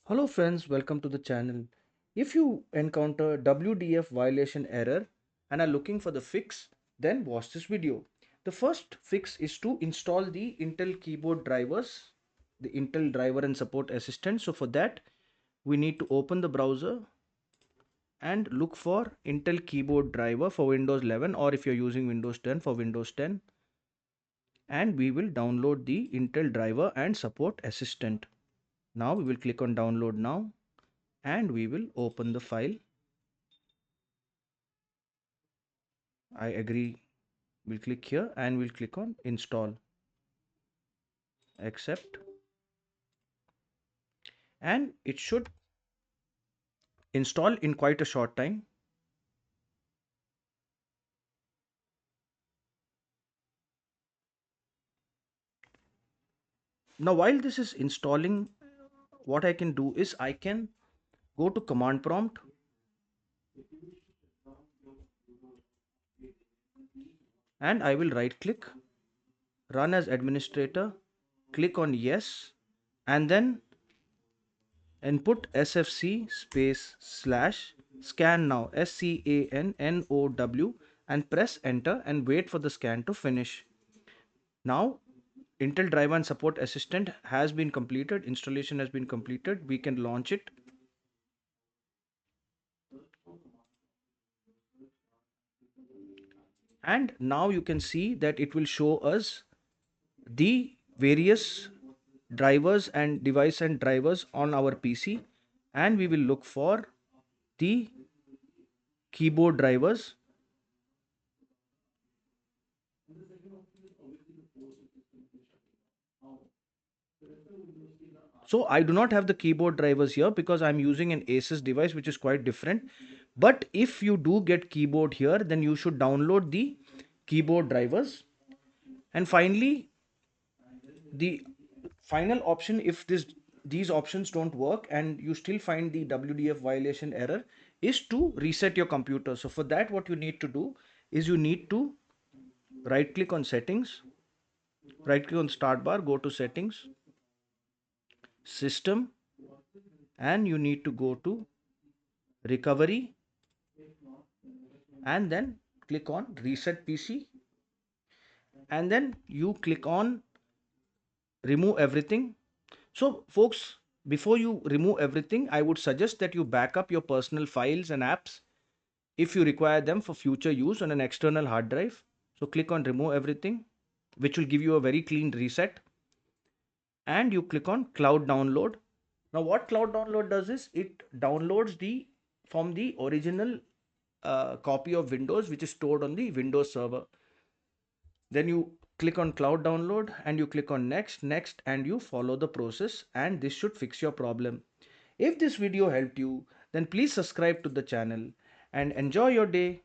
Hello friends, welcome to the channel. If you encounter WDF violation error and are looking for the fix, then watch this video. The first fix is to install the Intel keyboard drivers, the Intel driver and support assistant. So for that, we need to open the browser and look for Intel keyboard driver for Windows 11, or if you're using Windows 10, for Windows 10, and we will download the Intel driver and support assistant. Now we will click on download now and we will open the file. I agree. We'll click here and we'll click on install, accept, and it should install in quite a short time. Now while this is installing, what I can do is I can go to command prompt and I will right click, run as administrator, click on yes, and then input sfc space slash scan now, SCANNOW, and press enter and wait for the scan to finish. Now Intel driver and support assistant has been completed, installation has been completed. We can launch it. And now you can see that it will show us the various drivers and device and drivers on our PC, and we will look for the keyboard drivers. So I do not have the keyboard drivers here because I'm using an Asus device, which is quite different. But if you do get keyboard here, then you should download the keyboard drivers. And finally, the final option, if these options don't work and you still find the WDF violation error, is to reset your computer. So for that, what you need to do is you need to right click on settings, right click on start bar, go to settings, system, and you need to go to recovery and then click on reset PC, and then you click on remove everything. So folks, before you remove everything, I would suggest that you back up your personal files and apps if you require them for future use on an external hard drive. So click on remove everything, which will give you a very clean reset, and you click on cloud download. Now what cloud download does is it downloads the from the original copy of Windows which is stored on the Windows server. Then you click on cloud download and you click on next, and you follow the process, and this should fix your problem. If this video helped you, then please subscribe to the channel and enjoy your day.